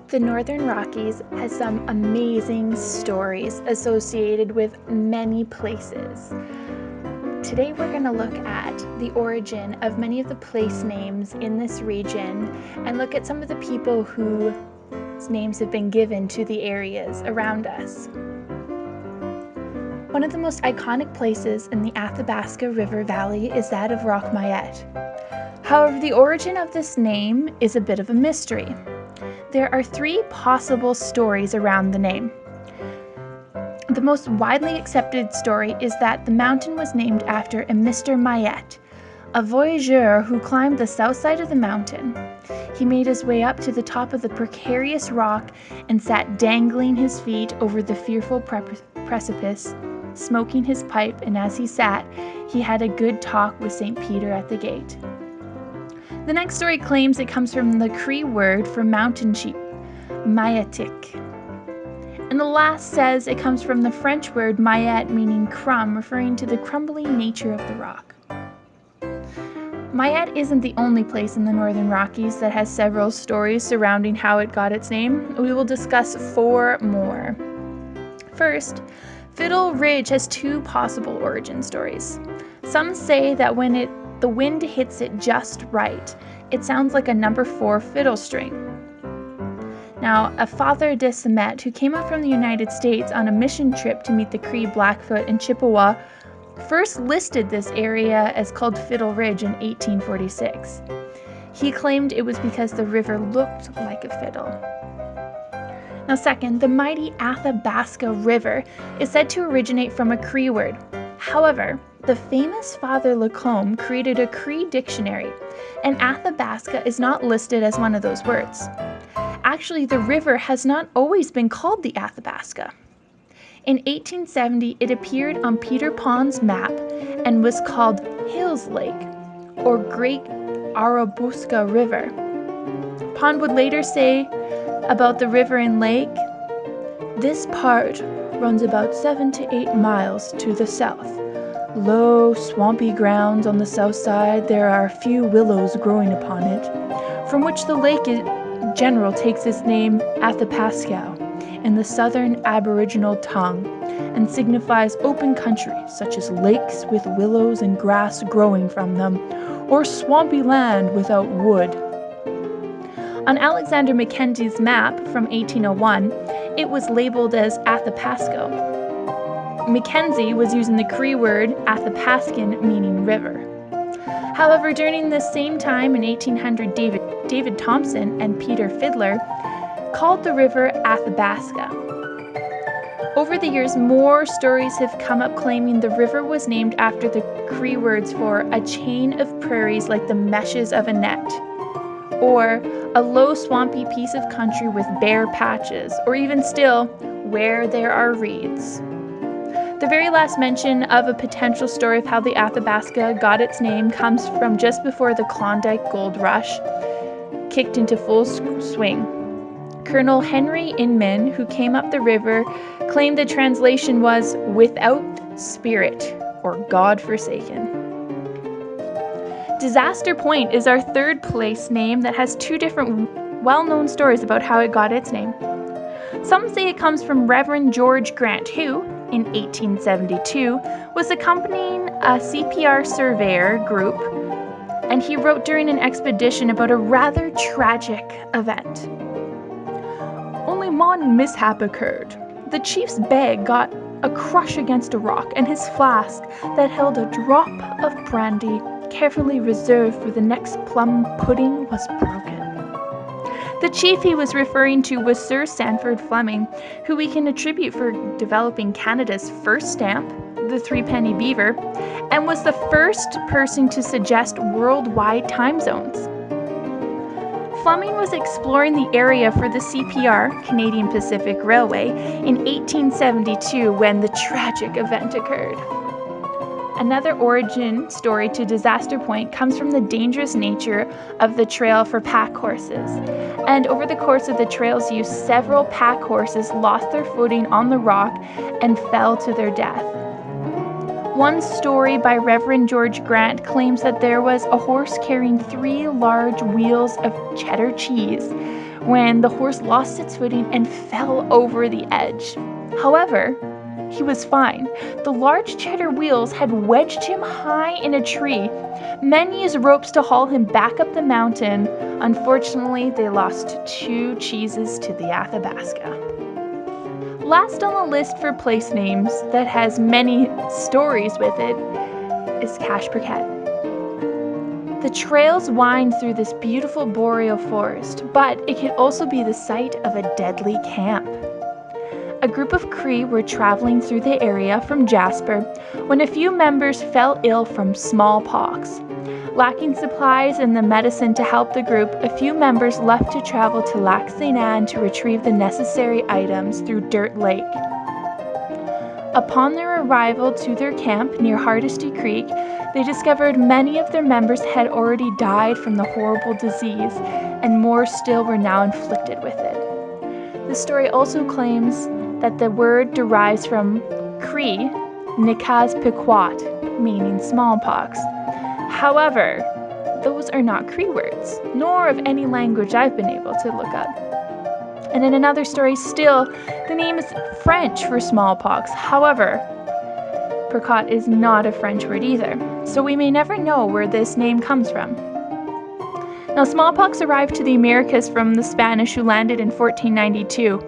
The Northern Rockies has some amazing stories associated with many places. Today we're going to look at the origin of many of the place names in this region and look at some of the people whose names have been given to the areas around us. One of the most iconic places in the Athabasca River Valley is that of Rockmayet. However, the origin of this name is a bit of a mystery. There are three possible stories around the name. The most widely accepted story is that the mountain was named after a Mr. Mayet, a voyageur who climbed the south side of the mountain. He made his way up to the top of the precarious rock and sat dangling his feet over the fearful precipice, smoking his pipe, and as he sat, he had a good talk with St. Peter at the gate. The next story claims it comes from the Cree word for mountain sheep, Mayetik. And the last says it comes from the French word Mayet, meaning crumb, referring to the crumbling nature of the rock. Mayet isn't the only place in the Northern Rockies that has several stories surrounding how it got its name. We will discuss four more. First, Fiddle Ridge has two possible origin stories. Some say that when the wind hits it just right, it sounds like a number 4 fiddle string. Now, a Father de Semet, who came up from the United States on a mission trip to meet the Cree, Blackfoot, and Chippewa, first listed this area as called Fiddle Ridge in 1846. He claimed it was because the river looked like a fiddle. Now, second, the mighty Athabasca River is said to originate from a Cree word. However, the famous Father Lacombe created a Cree dictionary, and Athabasca is not listed as one of those words. Actually, the river has not always been called the Athabasca. In 1870, it appeared on Peter Pond's map and was called Hills Lake, or Great Arabusca River. Pond would later say about the river and lake, "This part runs about 7 to 8 miles to the south. Low, swampy grounds on the south side, there are a few willows growing upon it, from which the lake in general takes its name Athabasca in the southern Aboriginal tongue, and signifies open country, such as lakes with willows and grass growing from them, or swampy land without wood." On Alexander Mackenzie's map from 1801, it was labeled as Athabasco. Mackenzie was using the Cree word Athapascan, meaning river. However, during this same time in 1800, David Thompson and Peter Fiddler called the river Athabasca. Over the years, more stories have come up claiming the river was named after the Cree words for a chain of prairies like the meshes of a net, or a low swampy piece of country with bare patches, or even still, where there are reeds. The very last mention of a potential story of how the Athabasca got its name comes from just before the Klondike Gold Rush kicked into full swing. Colonel Henry Inman, who came up the river, claimed the translation was "without spirit" or "God-forsaken." Disaster Point is our third place name that has two different well-known stories about how it got its name. Some say it comes from Reverend George Grant, who, in 1872, was accompanying a CPR surveyor group, and he wrote during an expedition about a rather tragic event. "Only one mishap occurred. The chief's bag got a crush against a rock, and his flask that held a drop of brandy carefully reserved for the next plum pudding was broken." The chief he was referring to was Sir Sanford Fleming, who we can attribute for developing Canada's first stamp, the threepenny beaver, and was the first person to suggest worldwide time zones. Fleming was exploring the area for the CPR, Canadian Pacific Railway, in 1872 when the tragic event occurred. Another origin story to Disaster Point comes from the dangerous nature of the trail for pack horses. And over the course of the trail's use, several pack horses lost their footing on the rock and fell to their death. One story by Reverend George Grant claims that there was a horse carrying 3 large wheels of cheddar cheese, when the horse lost its footing and fell over the edge. However, he was fine. The large cheddar wheels had wedged him high in a tree. Men used ropes to haul him back up the mountain. Unfortunately, they lost 2 cheeses to the Athabasca. Last on the list for place names that has many stories with it is Cache Briquet. The trails wind through this beautiful boreal forest, but it can also be the site of a deadly camp. A group of Cree were traveling through the area from Jasper when a few members fell ill from smallpox. Lacking supplies and the medicine to help the group, a few members left to travel to Lac St. Anne to retrieve the necessary items through Dirt Lake. Upon their arrival to their camp near Hardesty Creek, they discovered many of their members had already died from the horrible disease, and more still were now inflicted with it. The story also claims that the word derives from Cree, Nikaz Pequot, meaning smallpox. However, those are not Cree words, nor of any language I've been able to look up. And in another story still, the name is French for smallpox. However, Pequot is not a French word either, so we may never know where this name comes from. Now, smallpox arrived to the Americas from the Spanish who landed in 1492.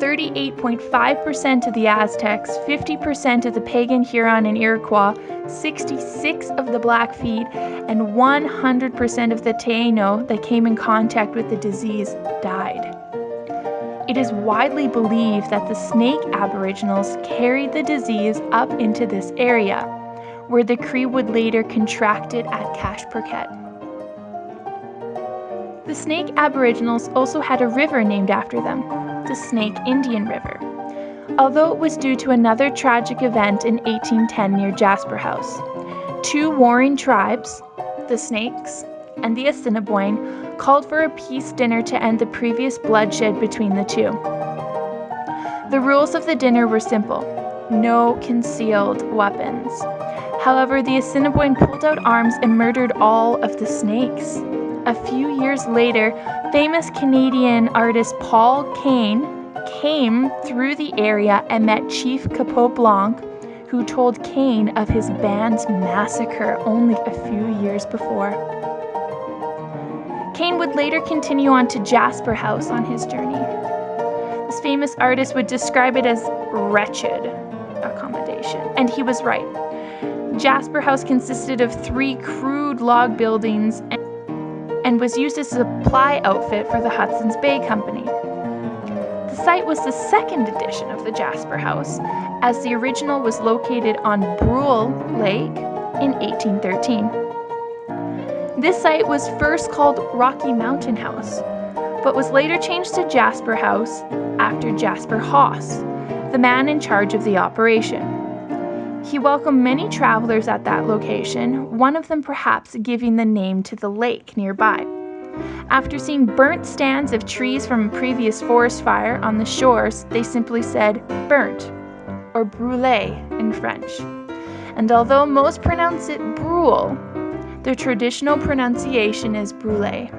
38.5% of the Aztecs, 50% of the pagan Huron and Iroquois, 66% of the Blackfeet, and 100% of the Taino that came in contact with the disease died. It is widely believed that the Snake Aboriginals carried the disease up into this area, where the Cree would later contract it at Cache Briquet. The Snake Aboriginals also had a river named after them, the Snake Indian River, although it was due to another tragic event in 1810 near Jasper House. 2 warring tribes, the Snakes and the Assiniboine, called for a peace dinner to end the previous bloodshed between the two. The rules of the dinner were simple: no concealed weapons. However, the Assiniboine pulled out arms and murdered all of the Snakes. A few years later, famous Canadian artist Paul Kane came through the area and met Chief Capot Blanc, who told Kane of his band's massacre only a few years before. Kane would later continue on to Jasper House on his journey. This famous artist would describe it as wretched accommodation, and he was right. Jasper House consisted of 3 crude log buildings and was used as a supply outfit for the Hudson's Bay Company. The site was the second edition of the Jasper House, as the original was located on Brule Lake in 1813. This site was first called Rocky Mountain House, but was later changed to Jasper House after Jasper Hoss, the man in charge of the operation. He welcomed many travelers at that location, one of them perhaps giving the name to the lake nearby. After seeing burnt stands of trees from a previous forest fire on the shores, they simply said burnt, or brûlé in French. And although most pronounce it brûle, the traditional pronunciation is brûlé.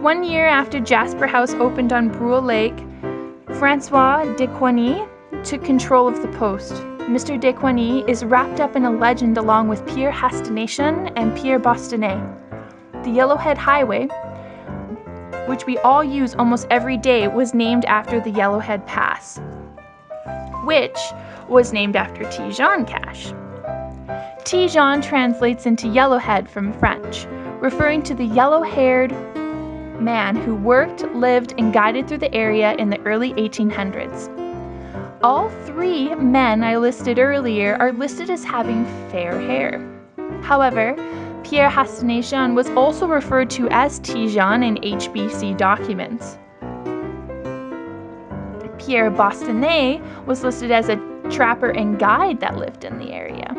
1 year after Jasper House opened on Brule Lake, Francois de Coigny took control of the post. Mr. de Coigny is wrapped up in a legend along with Pierre Hastination and Pierre Bostonnet. The Yellowhead Highway, which we all use almost every day, was named after the Yellowhead Pass, which was named after Ti-Jean Cache. Ti-Jean translates into Yellowhead from French, referring to the yellow-haired man who worked, lived, and guided through the area in the early 1800s. All 3 men I listed earlier are listed as having fair hair. However, Pierre Hastination was also referred to as Ti-Jean in HBC documents. Pierre Bostonnet was listed as a trapper and guide that lived in the area.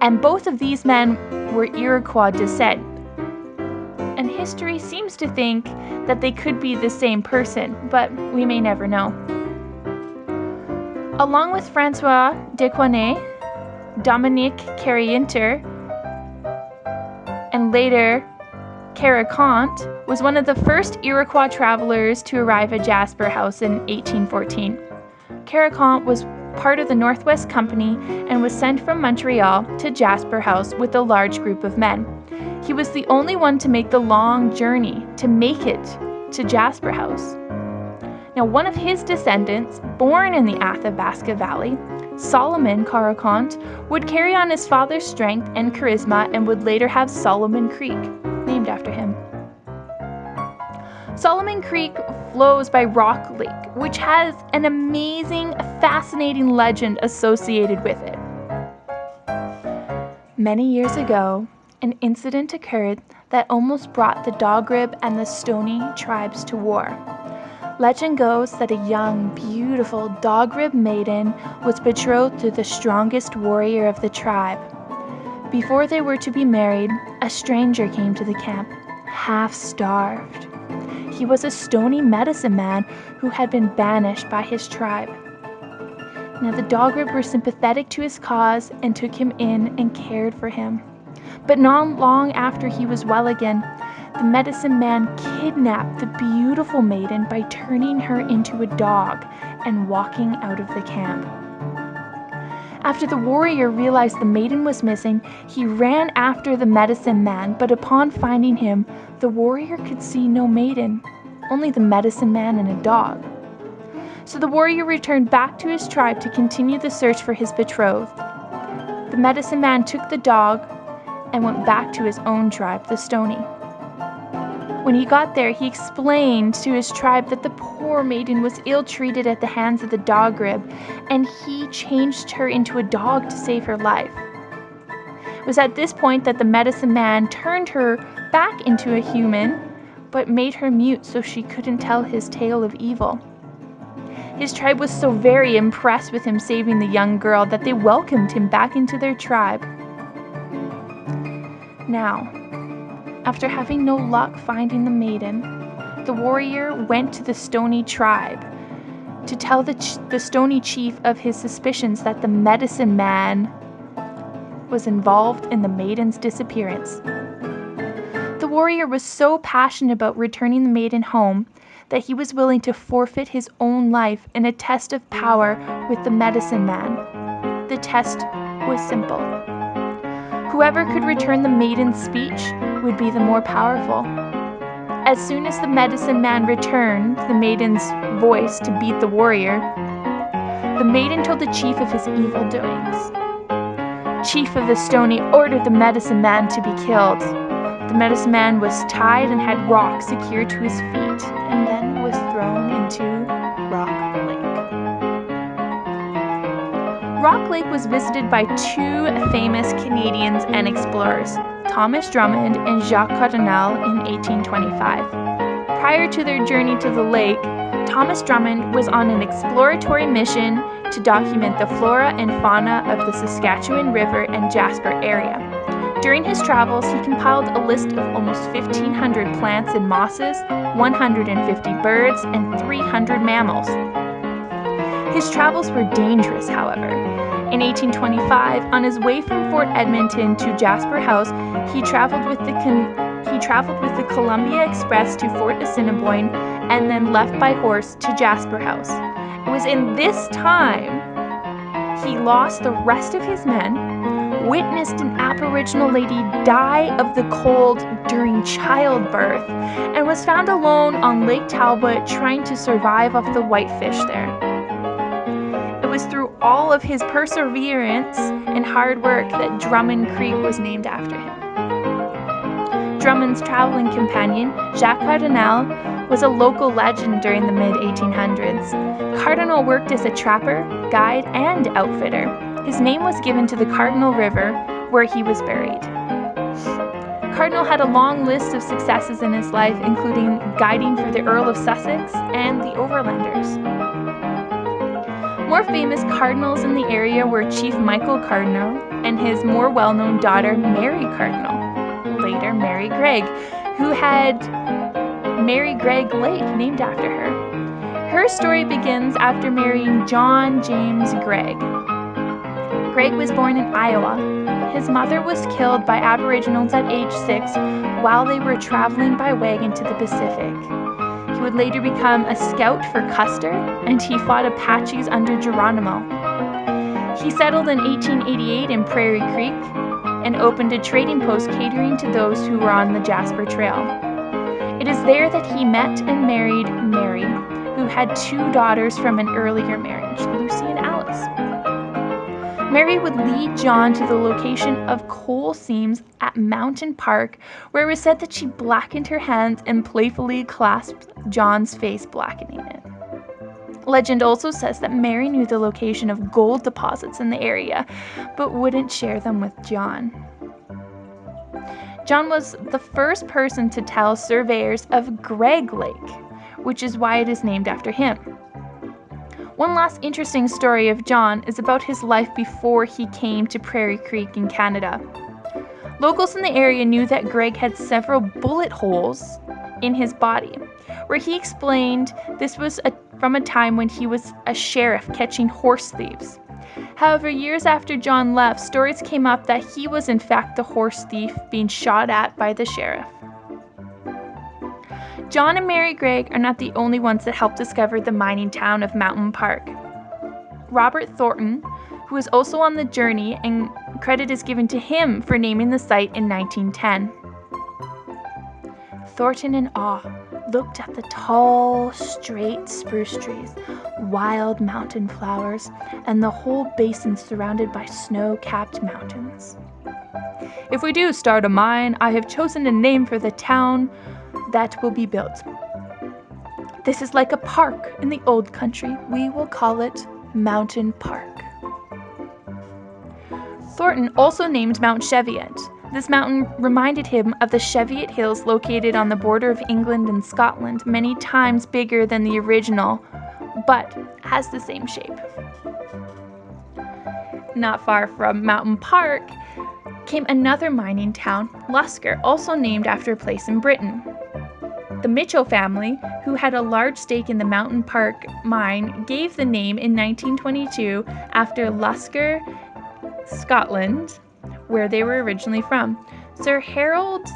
And both of these men were Iroquois descent. And history seems to think that they could be the same person, but we may never know. Along with Francois de Coigny, Dominique Carrienter, and later Caracant was one of the first Iroquois travelers to arrive at Jasper House in 1814. Caracant was part of the Northwest Company and was sent from Montreal to Jasper House with a large group of men. He was the only one to make the long journey to make it to Jasper House. Now, one of his descendants, born in the Athabasca Valley, Solomon Caracant, would carry on his father's strength and charisma and would later have Solomon Creek, named after him. Solomon Creek flows by Rock Lake, which has an amazing, fascinating legend associated with it. Many years ago, an incident occurred that almost brought the Dogrib and the Stoney tribes to war. Legend goes that a young, beautiful Dogrib maiden was betrothed to the strongest warrior of the tribe. Before they were to be married, a stranger came to the camp, half-starved. He was a Stoney medicine man who had been banished by his tribe. Now the Dogrib were sympathetic to his cause and took him in and cared for him. But not long after he was well again, the medicine man kidnapped the beautiful maiden by turning her into a dog and walking out of the camp. After the warrior realized the maiden was missing, he ran after the medicine man, but upon finding him, the warrior could see no maiden, only the medicine man and a dog. So the warrior returned back to his tribe to continue the search for his betrothed. The medicine man took the dog and went back to his own tribe, the Stoney. When he got there, he explained to his tribe that the poor maiden was ill-treated at the hands of the Dogrib, and he changed her into a dog to save her life. It was at this point that the medicine man turned her back into a human, but made her mute so she couldn't tell his tale of evil. His tribe was so very impressed with him saving the young girl that they welcomed him back into their tribe. Now, after having no luck finding the maiden, the warrior went to the Stoney tribe to tell the Stoney chief of his suspicions that the medicine man was involved in the maiden's disappearance. The warrior was so passionate about returning the maiden home that he was willing to forfeit his own life in a test of power with the medicine man. The test was simple. Whoever could return the maiden's speech would be the more powerful. As soon as the medicine man returned the maiden's voice to beat the warrior, the maiden told the chief of his evil doings. Chief of the Stoney ordered the medicine man to be killed. The medicine man was tied and had rocks secured to his feet, and then was thrown into Rock Lake. Rock Lake was visited by two famous Canadians and explorers, Thomas Drummond and Jacques Cardinal, in 1825. Prior to their journey to the lake, Thomas Drummond was on an exploratory mission to document the flora and fauna of the Saskatchewan River and Jasper area. During his travels, he compiled a list of almost 1,500 plants and mosses, 150 birds, and 300 mammals. His travels were dangerous, however. In 1825, on his way from Fort Edmonton to Jasper House, he traveled with the Columbia Express to Fort Assiniboine and then left by horse to Jasper House. It was in this time he lost the rest of his men, witnessed an Aboriginal lady die of the cold during childbirth, and was found alone on Lake Talbot trying to survive off the whitefish there. It was through all of his perseverance and hard work that Drummond Creek was named after him. Drummond's traveling companion, Jacques Cardinal, was a local legend during the mid-1800s. Cardinal worked as a trapper, guide, and outfitter. His name was given to the Cardinal River, where he was buried. Cardinal had a long list of successes in his life, including guiding for the Earl of Sussex and the Overlanders. More famous cardinals in the area were Chief Michael Cardinal and his more well-known daughter, Mary Cardinal, later Mary Gregg, who had Mary Gregg Lake named after her. Her story begins after marrying John James Gregg. Gregg was born in Iowa. his mother was killed by Aboriginals at age 6 while they were traveling by wagon to the Pacific. He would later become a scout for Custer, and he fought Apaches under Geronimo. He settled in 1888 in Prairie Creek and opened a trading post catering to those who were on the Jasper Trail. It is there that he met and married Mary, who had 2 daughters from an earlier marriage, Lucy and Alice. Mary would lead John to the location of coal seams at Mountain Park, where it was said that she blackened her hands and playfully clasped John's face, blackening it. Legend also says that Mary knew the location of gold deposits in the area, but wouldn't share them with John. John was the first person to tell surveyors of Greg Lake, which is why it is named after him. One last interesting story of John is about his life before he came to Prairie Creek in Canada. Locals in the area knew that Greg had several bullet holes in his body, where he explained this was from a time when he was a sheriff catching horse thieves. However, years after John left, stories came up that he was in fact the horse thief being shot at by the sheriff. John and Mary Gregg are not the only ones that helped discover the mining town of Mountain Park. Robert Thornton, who was also on the journey, and credit is given to him for naming the site in 1910. Thornton in awe looked at the tall, straight spruce trees, wild mountain flowers, and the whole basin surrounded by snow-capped mountains. If we do start a mine, I have chosen a name for the town that will be built. This is like a park in the old country. We will call it Mountain Park. Thornton also named Mount Cheviot. This mountain reminded him of the Cheviot Hills located on the border of England and Scotland, many times bigger than the original, but has the same shape. Not far from Mountain Park came another mining town, Lusker, also named after a place in Britain. The Mitchell family, who had a large stake in the Mountain Park mine, gave the name in 1922 after Lusker, Scotland, where they were originally from. Sir Harold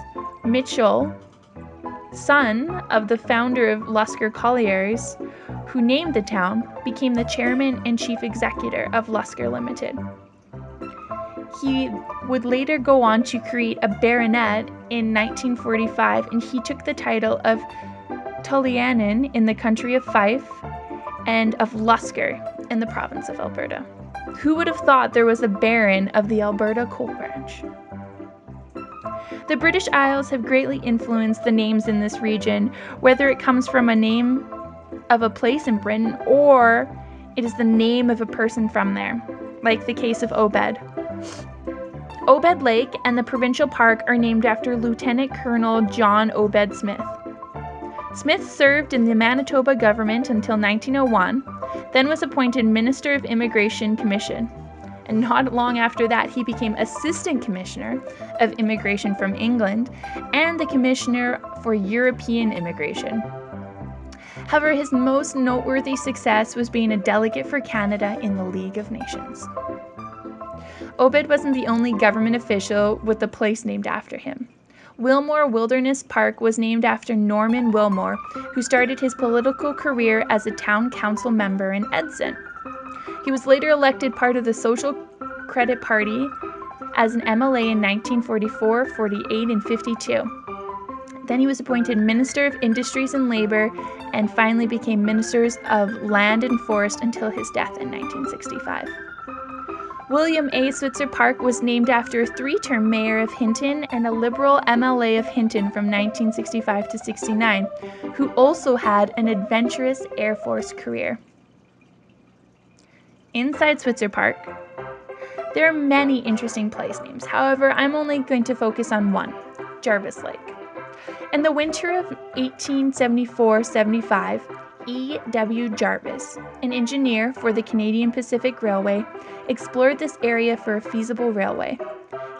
Mitchell, son of the founder of Lusker Collieries, who named the town, became the chairman and chief executive of Lusker Limited. He would later go on to create a baronet in 1945, and he took the title of Tullianan in the county of Fife and of Lusker in the province of Alberta. Who would have thought there was a baron of the Alberta coal branch? The British Isles have greatly influenced the names in this region, whether it comes from a name of a place in Britain or it is the name of a person from there, like the case of Obed. Obed Lake and the provincial park are named after Lieutenant Colonel John Obed Smith. Smith served in the Manitoba government until 1901, then was appointed Minister of Immigration Commission. And not long after that, he became Assistant Commissioner of Immigration from England and the Commissioner for European Immigration. However, his most noteworthy success was being a delegate for Canada in the League of Nations. Obed wasn't the only government official with a place named after him. Wilmore Wilderness Park was named after Norman Wilmore, who started his political career as a town council member in Edson. He was later elected part of the Social Credit Party as an MLA in 1944, 48, and 52. Then he was appointed Minister of Industries and Labor and finally became Minister of Land and Forest until his death in 1965. William A. Switzer Park was named after a 3-term mayor of Hinton and a Liberal MLA of Hinton from 1965 to 69, who also had an adventurous Air Force career. Inside Switzer Park, there are many interesting place names. However, I'm only going to focus on one, Jarvis Lake. In the winter of 1874-75, E.W. Jarvis, an engineer for the Canadian Pacific Railway, explored this area for a feasible railway.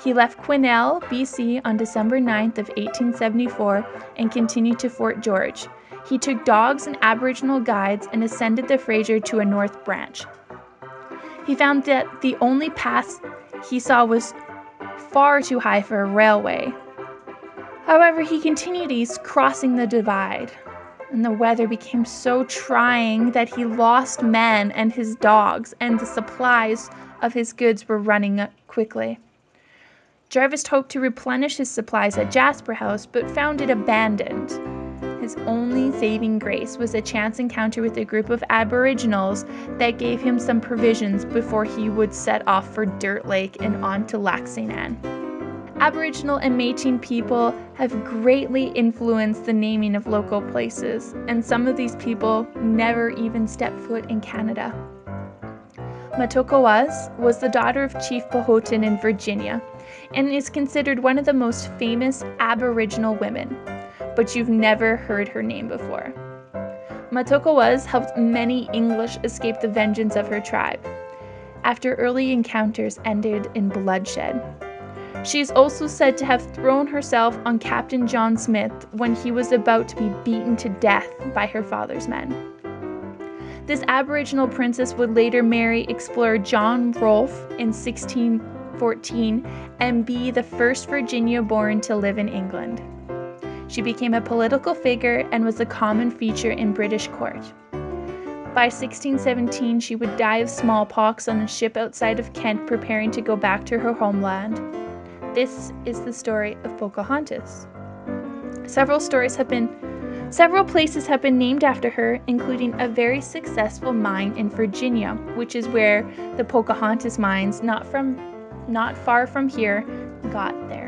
He left Quesnel, BC on December 9th of 1874 and continued to Fort George. He took dogs and Aboriginal guides and ascended the Fraser to a north branch. He found that the only path he saw was far too high for a railway. However, he continued east, crossing the divide, and the weather became so trying that he lost men and his dogs, and the supplies of his goods were running out quickly. Jarvis hoped to replenish his supplies at Jasper House, but found it abandoned. His only saving grace was a chance encounter with a group of Aboriginals that gave him some provisions before he would set off for Dirt Lake and on to Lac St. Anne. Aboriginal and Métis people have greatly influenced the naming of local places, and some of these people never even stepped foot in Canada. Matokowaz was the daughter of Chief Powhatan in Virginia and is considered one of the most famous Aboriginal women, but you've never heard her name before. Matokowaz helped many English escape the vengeance of her tribe, after early encounters ended in bloodshed. She is also said to have thrown herself on Captain John Smith when he was about to be beaten to death by her father's men. This Aboriginal princess would later marry explorer John Rolfe in 1614 and be the first Virginia-born to live in England. She became a political figure and was a common feature in British court. By 1617, she would die of smallpox on a ship outside of Kent preparing to go back to her homeland. This is the story of Pocahontas. Several places have been named after her, including a very successful mine in Virginia, which is where the Pocahontas mines, not far from here, got there.